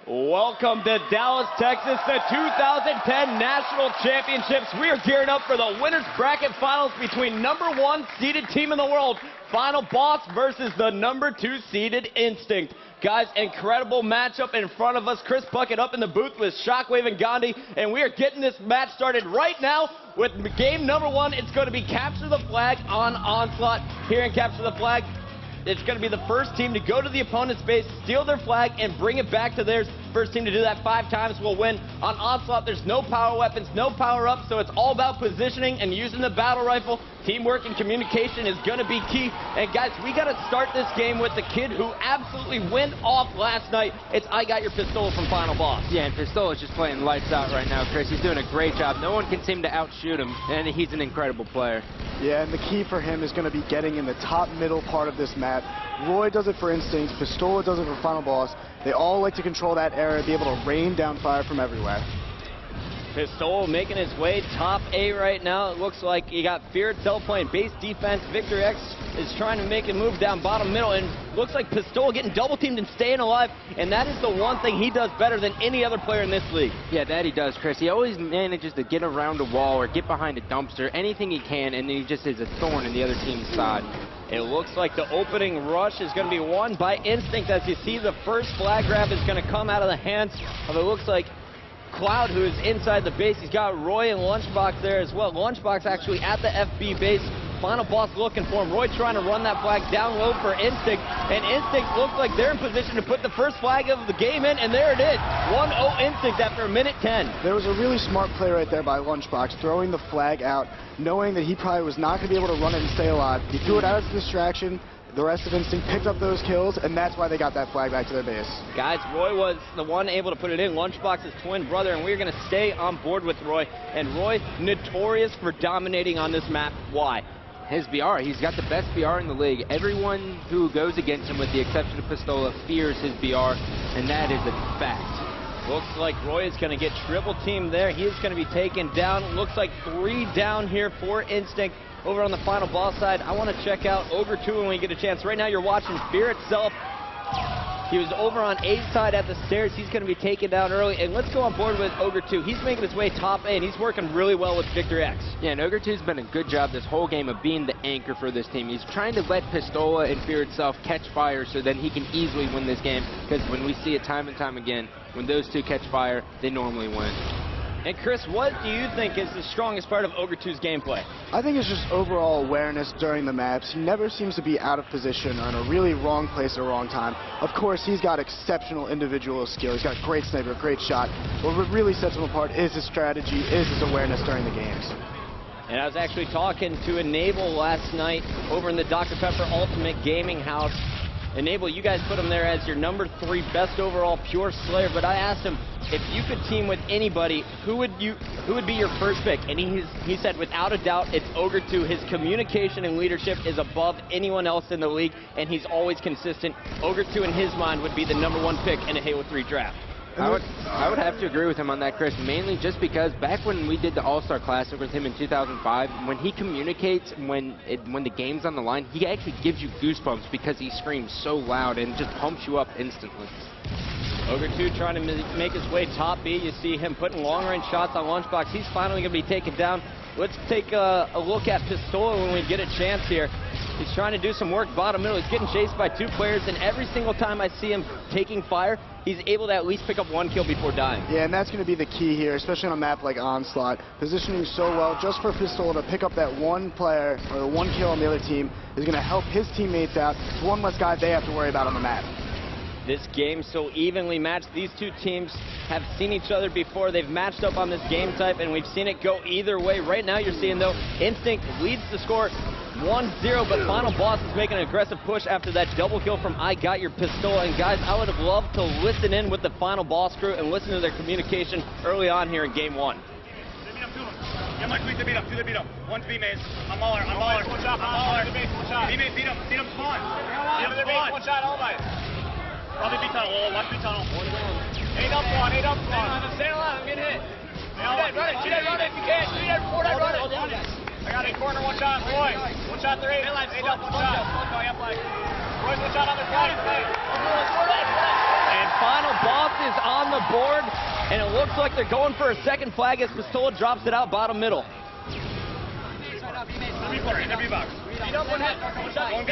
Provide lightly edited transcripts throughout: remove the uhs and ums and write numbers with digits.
Welcome to Dallas, Texas, the 2010 National Championships. We are gearing up for the winners bracket finals between #1 seeded team in the world, Final Boss, versus the #2 seeded Instinct. Guys, incredible matchup in front of us. Chris Puckett up in the booth with Shockwave and Gandhi, and we are getting this match started right now with game #1. It's going to be Capture the Flag on Onslaught. Here in Capture the Flag, it's going to be the first team to go to the opponent's base, steal their flag, and bring it back to theirs. First team to do that 5 times will win. On Onslaught, there's no power weapons, no power-ups, so it's all about positioning and using the battle rifle. Teamwork and communication is going to be key. And guys, we got to start this game with the kid who absolutely went off last night. It's I Got Your Pistola from Final Boss. Yeah, and Pistola's just playing lights out right now, Chris. He's doing a great job. No one can seem to outshoot him, and he's an incredible player. Yeah, and the key for him is going to be getting in the top middle part of this map. Roy does it for Instinct, Pistola does it for Final Boss. They all like to control that area, be able to rain down fire from everywhere. Pistola making his way top A right now. It looks like you got Fear itself playing base defense. Victor X is trying to make a move down bottom middle, and looks like Pistola getting double teamed and staying alive, and that is the one thing he does better than any other player in this league. Yeah, that he does, Chris. He always manages to get around a wall or get behind a dumpster, anything he can, and he just is a thorn in the other team's side. It looks like the opening rush is going to be won by Instinct. As you see, the first flag grab is going to come out of the hands of, it looks like, Cloud, who is inside the base. He's got Roy and Lunchbox there as well. Lunchbox actually at the FB base. Final Boss looking for him. Roy trying to run that flag down low for Instinct, and Instinct looks like they're in position to put the first flag of the game in, and there it is. 1-0 Instinct after a minute 10. There was a really smart play right there by Lunchbox, throwing the flag out, knowing that he probably was not going to be able to run it and stay alive. He threw it out as a distraction. The rest of Instinct picked up those kills, and that's why they got that flag back to their base. Guys, Roy was the one able to put it in. Lunchbox's twin brother, and we're going to stay on board with Roy. And Roy, notorious for dominating on this map. Why? His BR. He's got the best BR in the league. Everyone who goes against him, with the exception of Pistola, fears his BR, and that is a fact. Looks like Roy is going to get triple teamed there. He is going to be taken down. Looks like 3 down here for Instinct. Over on the Final Boss side, I want to check out Ogre 2 when we get a chance. Right now you're watching Fear itself. He was over on A side at the stairs. He's going to be taken down early. And let's go on board with Ogre 2. He's making his way top A, and he's working really well with Victor X. Yeah, and Ogre 2's been a good job this whole game of being the anchor for this team. He's trying to let Pistola and Fear itself catch fire so then he can easily win this game. Because when we see it time and time again, when those two catch fire, they normally win. And Chris, what do you think is the strongest part of Ogre 2's gameplay? I think it's just overall awareness during the maps. He never seems to be out of position or in a really wrong place at a wrong time. Of course, he's got exceptional individual skill. He's got great sniper, great shot. But what really sets him apart is his strategy, is his awareness during the games. And I was actually talking to Enable last night over in the Dr. Pepper Ultimate Gaming House. Enable, you guys put him there as your #3 best overall pure Slayer, but I asked him, if you could team with anybody, who would be your first pick? And he said, without a doubt, it's Ogre 2. His communication and leadership is above anyone else in the league, and he's always consistent. Ogre 2, in his mind, would be the #1 pick in a Halo 3 draft. I would have to agree with him on that, Chris, mainly just because back when we did the All-Star Classic with him in 2005, when he communicates, when the game's on the line, he actually gives you goosebumps because he screams so loud and just pumps you up instantly. Ogre 2 trying to make his way top B. You see him putting long-range shots on Lunchbox. He's finally going to be taken down. Let's take a look at Pistola when we get a chance here. He's trying to do some work bottom middle. He's getting chased by 2 players, and every single time I see him taking fire, he's able to at least pick up 1 kill before dying. Yeah, and that's going to be the key here, especially on a map like Onslaught. Positioning so well just for Pistola to pick up that 1 player or 1 kill on the other team is going to help his teammates out. It's 1 less guy they have to worry about on the map. This game so evenly matched. These 2 teams have seen each other before. They've matched up on this game type, and we've seen it go either way. Right now you're seeing, though, Instinct leads the score 1-0, but Final Boss is making an aggressive push after that double kill from I Got Your Pistola. And guys, I would have loved to listen in with the Final Boss crew and listen to their communication early on here in game 1. Yeah, Mike, beat him. 1 to B maze. I'm mauler. Watch out. B maze, beat him. Spawn. Watch out, all right. Probably B tunnel. Watch B tunnel. 8 up spawn. Stay alive. I'm getting hit. Run it if you can. Run it. I got a corner. One shot. Roy. One shot. 3. 8 up. One shot. Roy's one shot on the side. And Final Boss is on the board, and it looks like they're going for a second flag as Pistola drops it out bottom middle.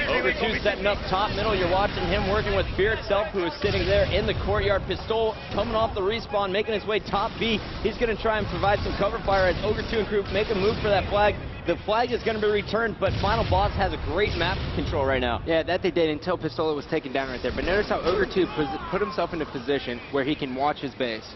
Over 2 setting up top middle. You're watching him working with Fear itself, who is sitting there in the courtyard. Pistola coming off the respawn, making his way top B. He's going to try and provide some cover fire as Ogre 2 and crew make a move for that flag. The flag is going to be returned, but Final Boss has a great map control right now. Yeah, that they did until Pistola was taken down right there. But notice how Ogre 2 put himself in a position where he can watch his base.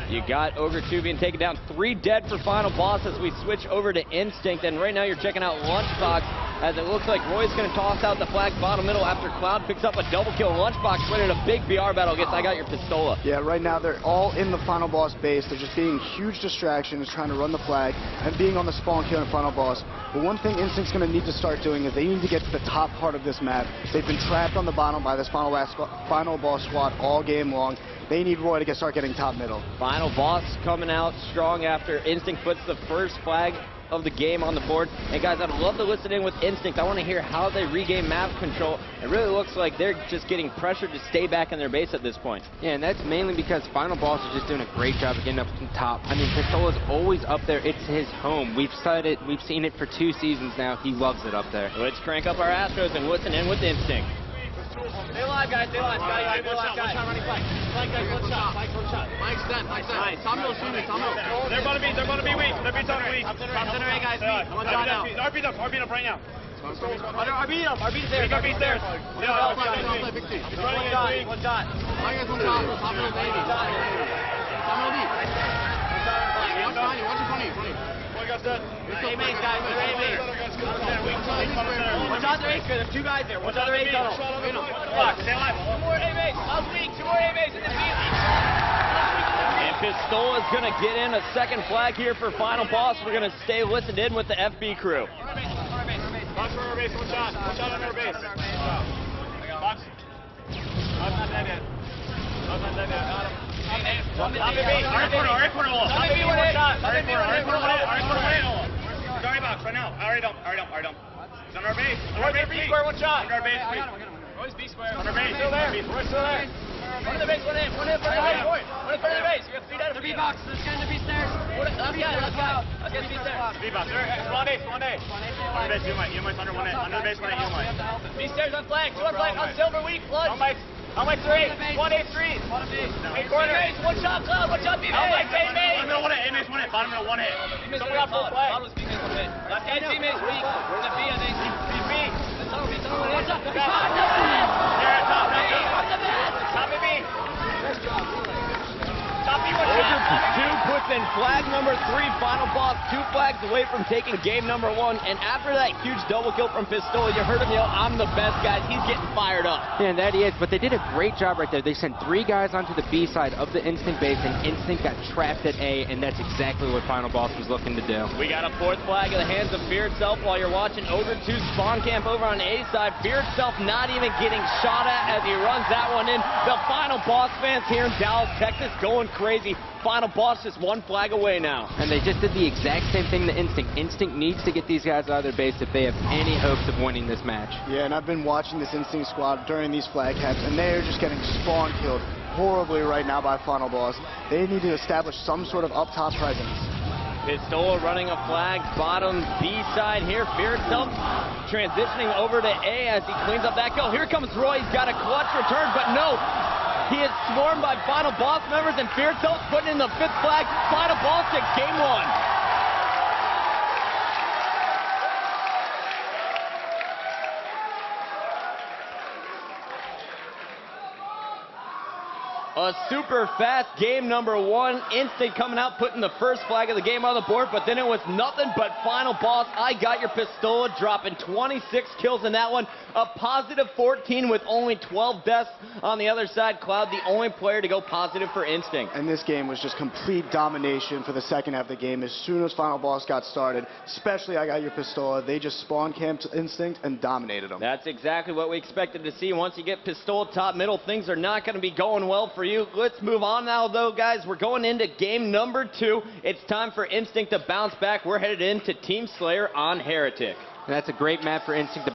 You got Ogre 2 being taken down. 3 dead for Final Boss as we switch over to Instinct. And right now you're checking out Lunchbox as it looks like Roy's going to toss out the flag bottom middle after Cloud picks up a double kill. Lunchbox winning a big BR battle against I Got Your Pistola. Yeah, right now they're all in the Final Boss base. They're just being huge distractions, trying to run the flag and being on the spawn kill in Final Boss. But one thing Instinct's going to need to start doing is they need to get to the top part of this map. They've been trapped on the bottom by this Final Boss squad all game long. They need Roy to start getting top middle. Final Boss coming out strong after Instinct puts the first flag of the game on the board. And guys, I'd love to listen in with Instinct. I want to hear how they regain map control. It really looks like they're just getting pressured to stay back in their base at this point. Yeah, and that's mainly because Final Boss is just doing a great job of getting up from top. I mean, Pistola's always up there. It's his home. We've seen it for 2 seasons now. He loves it up there. Let's crank up our Astros and listen in with Instinct. Stay alive, guys. Stay alive. Guys, stay alive, guys. One shot running flank. Flank, guys. One shot. One shot. Mike's dead. Mike's dead. Tommo, shoot me. Tommo. They're going to be weak. They're being weak. Top center A, guys. One shot now. RB up right now. RB up. RB's there. RB's there. One shot. One shot. Mike has one shot. Top middle baby. Tommo D. Watch behind you. Watch in front of you. Guys. A-mains, guys. A-mains. Watch out their A-mains. There's 2 guys there. Watch out their A-mains. Stay alive. 2 more A-mains. Last week. 2 more A-mains in the field. And Pistola is going to get in a second flag here for Final Boss. We're going to stay listened in with the FB crew. Box for our base. One shot. One shot on our base. Box. Not dead yet. Not dead yet. Got him. Alright, corner wall. Alright, box right now. Alright, he's on our base. B square, one shot. On our base. Roy's B square. On our base. Still there. Roy's still there. One in the base, one in front of the base. One in front of the base. You got 3 down. The B box. Let's get in the B stairs. Let's get the B stairs. B box. Spawn A. On the base, you might under 1A. Under the base, 1A, you might. B stairs on flank. 2 on flank. On silver, weak. Flood. How much 3? 1A 3. Hey, corner. One shot, Cloud. One shot, B-main. How much A-main? Bottom middle 1 hit. A-main's 1 hit. Bottom middle 1 hit. Someone got full flag. Bottom was B-main's 1 hit. Left hand B-main's weak. In the B, I think. B. One shot. Yeah, top. Top B. Top B, one shot. Ogre 2 puts in flag number 3. Final Boss 2 flags away from taking game number 1. And after that huge double kill from Pistola, you heard him yell, "I'm the best," guys. He's getting fired up. Yeah, and that he is. But they did a great job right there. They sent 3 guys onto the B side of the Instinct base, and Instinct got trapped at A, and that's exactly what Final Boss was looking to do. We got a 4th flag in the hands of Fear itself while you're watching Ogre 2 spawn camp over on the A side. Fear itself not even getting shot at as he runs that one in. The Final Boss fans here in Dallas, Texas going crazy. Final Boss just 1 flag away now. And they just did the exact same thing to Instinct. Instinct needs to get these guys out of their base if they have any hopes of winning this match. Yeah, and I've been watching this Instinct squad during these flag caps, and they're just getting spawn killed horribly right now by Final Boss. They need to establish some sort of up-top presence. Pistola running a flag bottom B side here. Fear itself transitioning over to A as he cleans up that kill. Here comes Roy. He's got a clutch return, but no. He is swarmed by Final Boss members, and Fear itself putting in the 5th flag. Final Boss takes game 1. A super fast game number 1. Instinct coming out, putting the first flag of the game on the board, but then it was nothing but Final Boss. I Got Your Pistola dropping 26 kills in that one. A positive 14 with only 12 deaths on the other side. Cloud, the only player to go positive for Instinct. And this game was just complete domination for the second half of the game. As soon as Final Boss got started, especially I Got Your Pistola, they just spawn camped Instinct and dominated them. That's exactly what we expected to see. Once you get Pistola top middle, things are not going to be going well for you. Let's move on now, though, guys. We're going into game number 2. It's time for Instinct to bounce back. We're headed into Team Slayer on Heretic. And that's a great map for Instinct to